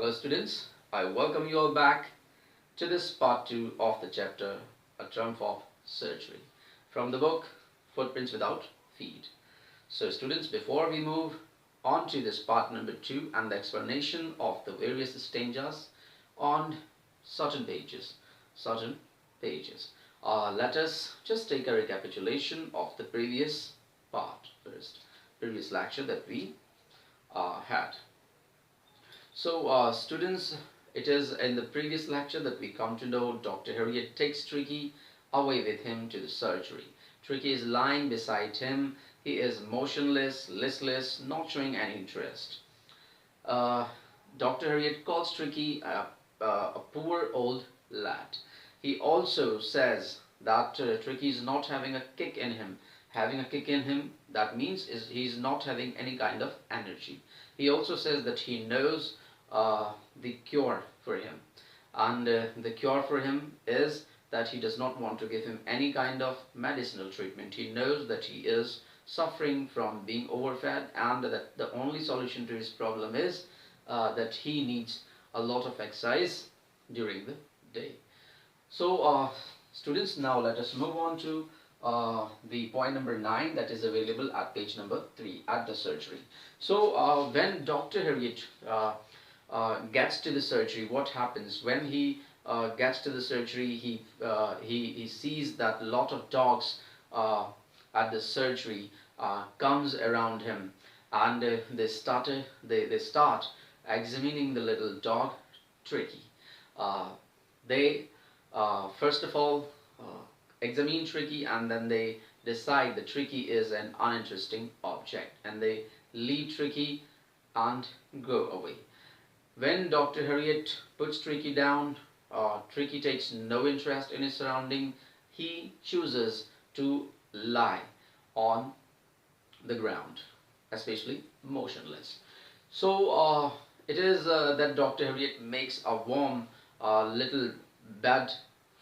Hello students, I welcome you all back to this part 2 of the chapter A Triumph of Surgery from the book Footprints Without Feet. So students, before we move on to this part number 2 and the explanation of the various stanzas on certain pages, let us just take a recapitulation of the previous previous lecture that we had. So students, it is in the previous lecture that we come to know Dr. Harriet takes Tricky away with him to the surgery. Tricky is lying beside him. He is motionless, listless, not showing any interest. Dr. Harriet calls Tricky a poor old lad. He also says that Tricky is not having a kick in him. Having a kick in him, that means he's not having any kind of energy. He also says that he knows the cure for him, and the cure for him is that he does not want to give him any kind of medicinal treatment. He knows that he is suffering from being overfed, and that the only solution to his problem is that he needs a lot of exercise during the day. So students, now let us move on to the point number 9 that is available at page number 3 at the surgery. So when Dr. Harriet gets to the surgery, what happens when he gets to the surgery? He sees that a lot of dogs at the surgery comes around him, and they start examining the little dog Tricky. They first of all examine Tricky, and then they decide that Tricky is an uninteresting object, and they leave Tricky and go away. When Dr. Harriet puts Tricky down, Tricky takes no interest in his surrounding. He chooses to lie on the ground, especially motionless. So it is that Dr. Harriet makes a warm little bed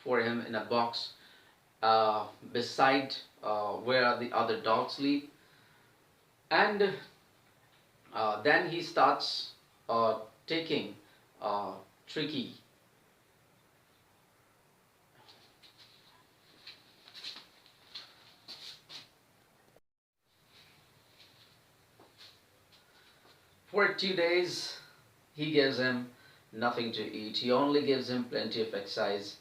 for him in a box beside where the other dogs sleep, and then he starts taking Tricky for 2 days. He gives him nothing to eat. He only gives him plenty of exercise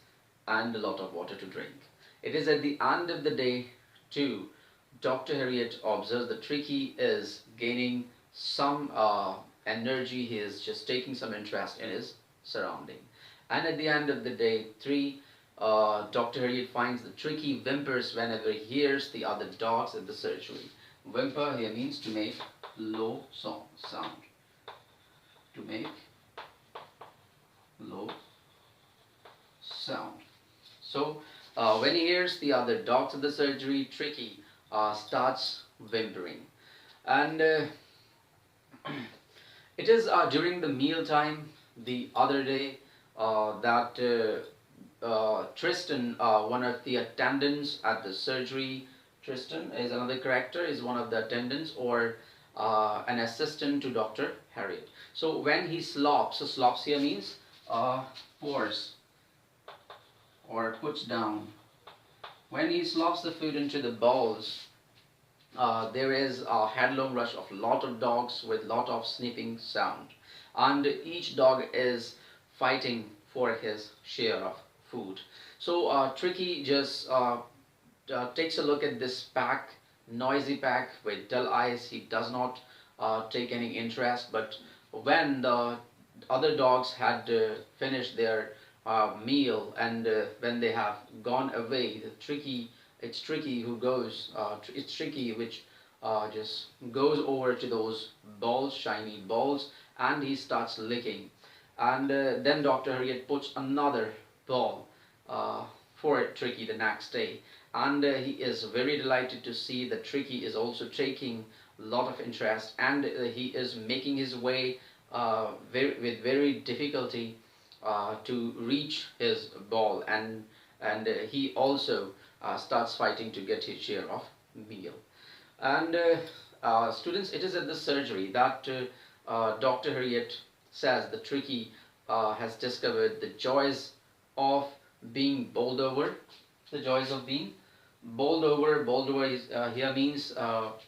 and a lot of water to drink. It is at the end of the day too, Dr. Harriet observes that Tricky is gaining some energy. He is just taking some interest in his surrounding. And at the end of the day 3, Dr. Harriet finds that Tricky whimpers whenever he hears the other dogs at the surgery. Whimper here means to make low sound. To make low sound. So when he hears the other dogs at the surgery, Tricky starts whimpering. And it is during the meal time the other day that Tristan, one of the attendants at the surgery, Tristan is another character, is one of the attendants or an assistant to Dr. Harriet. So when he slops, so slops here means pours or puts down. When he slops the food into the bowls, there is a headlong rush of a lot of dogs with lot of sniffing sound, and each dog is fighting for his share of food. So Tricky just takes a look at this pack, noisy pack with dull eyes. He does not take any interest, but when the other dogs had finished their meal, and when they have gone away, it's Tricky who goes, it's Tricky which just goes over to those balls, shiny balls, and he starts licking. And then Dr. Harriet puts another ball for Tricky the next day, and he is very delighted to see that Tricky is also taking a lot of interest, and he is making his way with very difficulty to reach his ball, and he also starts fighting to get his share of meal. And students, it is at the surgery that Dr. Harriet says the Tricky has discovered the joys of being bowled over. The joys of being bowled over. Bowled over is, here means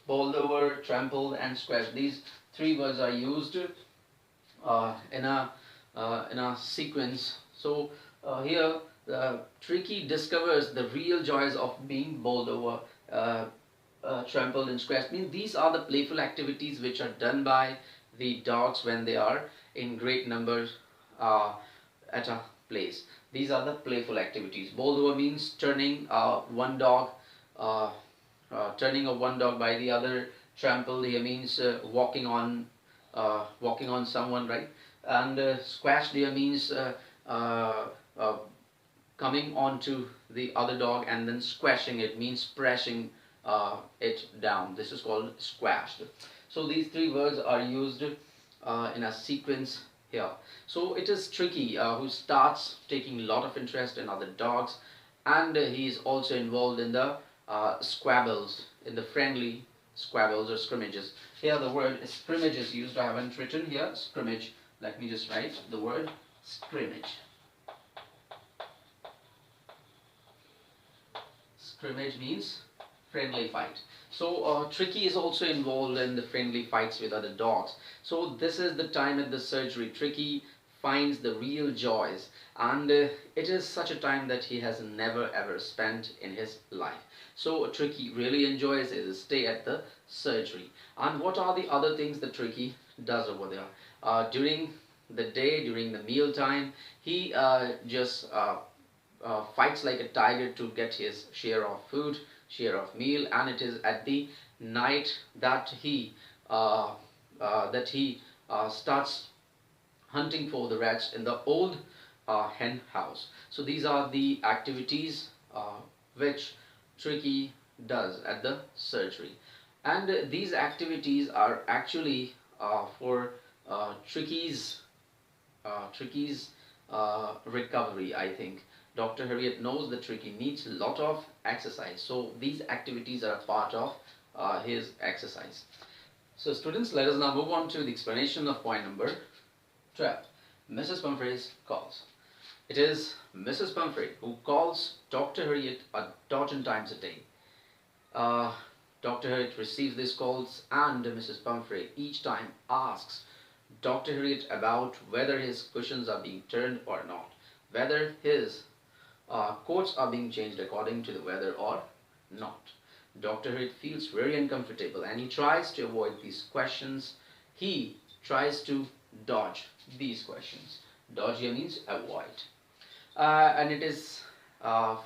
bowled over, trampled, and squashed. These three words are used in a sequence. So here the Tricky discovers the real joys of being bowled over, trampled, and scratched. Means these are the playful activities which are done by the dogs when they are in great numbers at a place. These are the playful activities. Bowled over means turning one dog, uh, turning of one dog by the other. Trampled here means walking on someone, right? And squashed here means uh, coming onto the other dog and then squashing it, means pressing it down. This is called squashed. So these three words are used in a sequence here. So it is Tricky who starts taking a lot of interest in other dogs, and he is also involved in the squabbles, in the friendly squabbles or scrimmages. Here the word scrimmage is used. I haven't written here scrimmage. Let me just write the word scrimmage. Scrimmage means friendly fight. So Tricky is also involved in the friendly fights with other dogs. So this is the time at the surgery. Tricky finds the real joys, and it is such a time that he has never ever spent in his life. So Tricky really enjoys his stay at the surgery. And what are the other things that Tricky does over there? During the day, during the meal time, he just fights like a tiger to get his share of food, share of meal, and it is at the night that he starts hunting for the rats in the old hen house. So these are the activities which Tricky does at the surgery, and these activities are actually for Tricky's recovery, I think. Dr. Harriet knows that Tricky needs a lot of exercise, so these activities are a part of his exercise. So students, let us now move on to the explanation of point number 12. Mrs. Pumphrey's calls. It is Mrs. Pumphrey who calls Dr. Harriet a dozen times a day. Dr. Harriet receives these calls, and Mrs. Pumphrey each time asks Dr. Harriet about whether his cushions are being turned or not, whether his coats are being changed according to the weather or not. Dr. Harriet feels very uncomfortable, and he tries to avoid these questions. He tries to dodge these questions. Dodge here means avoid. And it is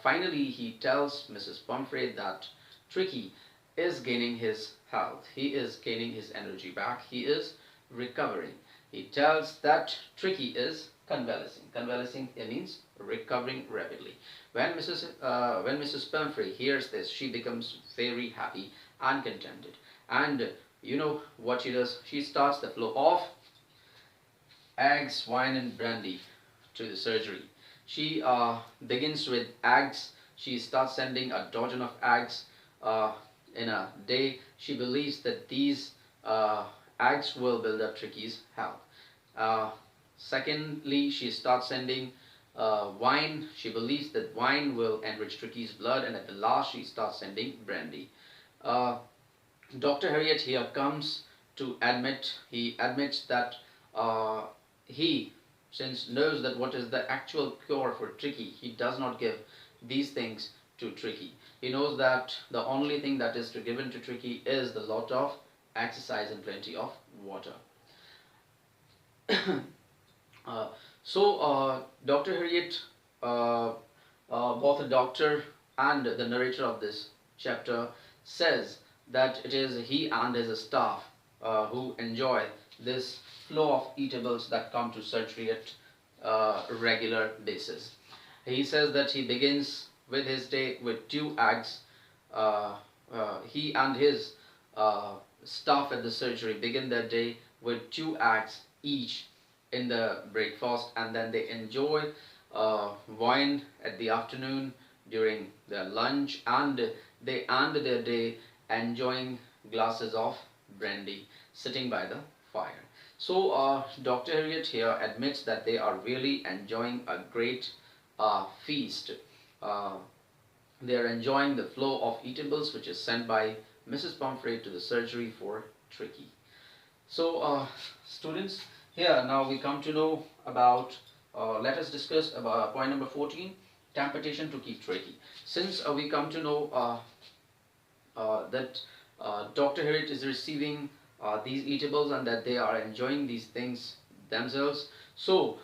finally he tells Mrs. Pumphrey that Tricky is gaining his health. He is gaining his energy back. He is recovering. He tells that Tricky is convalescing. Convalescing means recovering rapidly. When Mrs. Pumphrey hears this, she becomes very happy and contented. And you know what she does? She starts the flow of eggs, wine, and brandy to the surgery. She begins with eggs. She starts sending a dozen of eggs in a day. She believes that these eggs will build up Tricky's health. Secondly, she starts sending wine. She believes that wine will enrich Tricky's blood, and at the last she starts sending brandy. Dr. Harriet here comes to admit, he admits that he, since knows that what is the actual cure for Tricky, he does not give these things to Tricky. He knows that the only thing that is to given to Tricky is the lot of exercise and plenty of water. Dr. Harriet, both the doctor and the narrator of this chapter, says that it is he and his staff who enjoy this flow of eatables that come to surgery at regular basis. He says that he begins with his day with 2 eggs. He and his staff at the surgery begin their day with 2 eggs each in the breakfast, and then they enjoy wine at the afternoon during their lunch, and they end their day enjoying glasses of brandy sitting by the fire. So Dr. Harriet here admits that they are really enjoying a great feast. Uh, they are enjoying the flow of eatables which is sent by Mrs. Pumphrey to the surgery for Tricky. So students, here now we come to know about, let us discuss about point number 14, temptation to keep Tricky. Since we come to know that Dr. Harriet is receiving these eatables and that they are enjoying these things themselves. So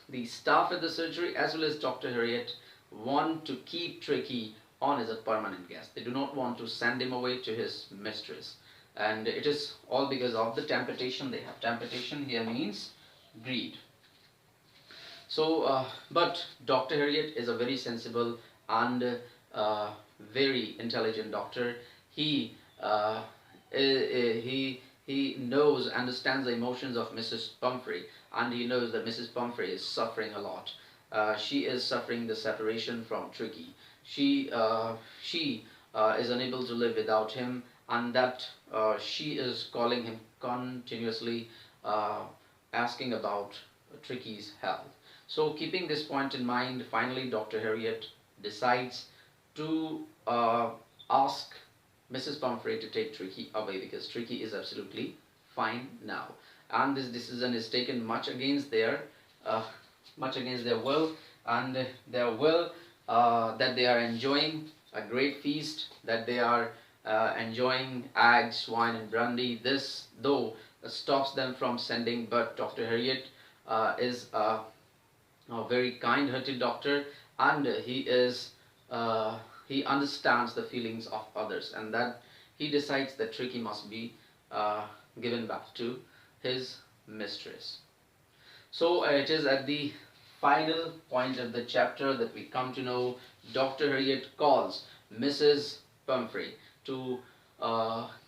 the staff at the surgery as well as Dr. Harriet want to keep Tricky on as a permanent guest. They do not want to send him away to his mistress. And it is all because of the temptation they have. Temptation here means greed. So, but Dr. Harriet is a very sensible and very intelligent doctor. He he knows, understands the emotions of Mrs. Pumphrey, and he knows that Mrs. Pumphrey is suffering a lot. She is suffering the separation from Tricky. She is unable to live without him, and that she is calling him continuously, asking about Tricky's health. So keeping this point in mind, finally Dr. Harriet decides to ask Mrs. Pumphrey to take Tricky away because Tricky is absolutely fine now. And this decision is taken uh, much against their will, and their will that they are enjoying a great feast, that they are enjoying eggs, wine, and brandy. This though stops them from sending, but Dr. Harriet is a very kind-hearted doctor, and he understands the feelings of others, and that he decides that Tricky must be uh, given back to his mistress. So it is at the final point of the chapter that we come to know Dr. Harriet calls Mrs. Pumphrey to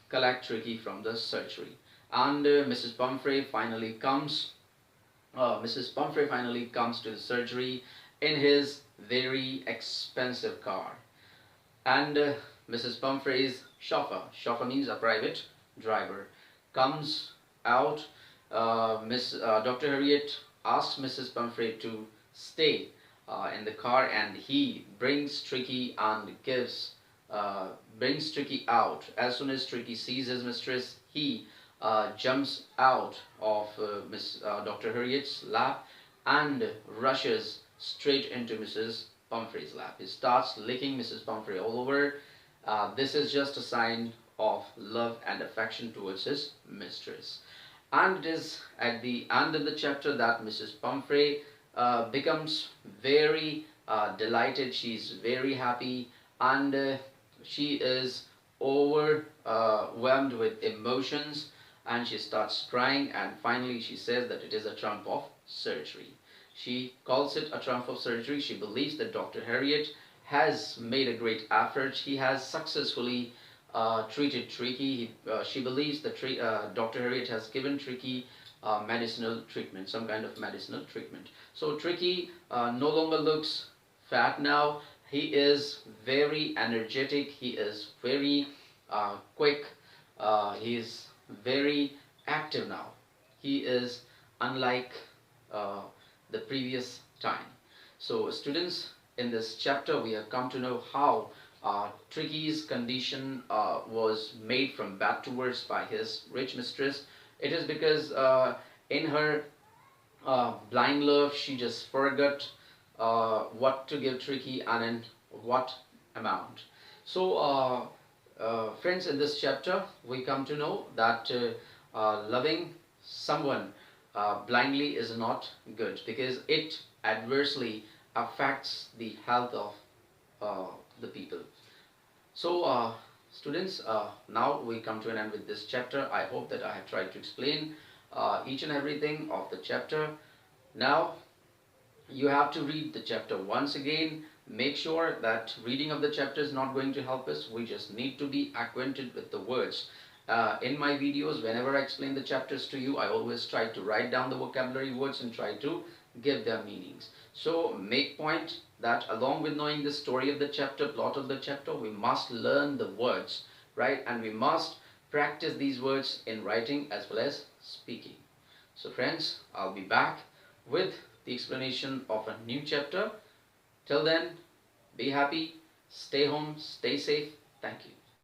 collect Tricky from the surgery, and Mrs. Pumphrey finally comes to the surgery in his very expensive car. And Mrs. Pumphrey's chauffeur means a private driver, comes out. Dr. Harriet asks Mrs. Pumphrey to stay in the car, and he brings Tricky and brings Tricky out. As soon as Tricky sees his mistress, he jumps out of Dr. Harriet's lap and rushes straight into Mrs. Pumphrey's lap. He starts licking Mrs. Pumphrey all over. This is just a sign of love and affection towards his mistress. And it is at the end of the chapter that Mrs. Pumphrey becomes very delighted. She's very happy, and she is overwhelmed with emotions, and she starts crying, and finally she says that it is a trump of surgery. She calls it a trump of surgery. She believes that Dr. Harriet has made a great effort. He has successfully treated Tricky. She believes that Dr. Harriet has given Tricky medicinal treatment, some kind of medicinal treatment. So Tricky no longer looks fat now. He is very energetic. He is very quick. He is very active now. He is unlike the previous time. So students, in this chapter we have come to know how Tricky's condition was made from bad to worse by his rich mistress. It is because in her blind love she just forgot what to give Tricky and in what amount. So friends, in this chapter we come to know that loving someone blindly is not good, because it adversely affects the health of the people. So students, now we come to an end with this chapter. I hope that I have tried to explain each and everything of the chapter. Now you have to read the chapter once again. Make sure that reading of the chapter is not going to help us. We just need to be acquainted with the words. In my videos, whenever I explain the chapters to you, I always try to write down the vocabulary words and try to give their meanings. So make point that along with knowing the story of the chapter, plot of the chapter, we must learn the words, right? And we must practice these words in writing as well as speaking. So friends, I'll be back with the explanation of a new chapter. Till then, be happy, stay home, stay safe. Thank you.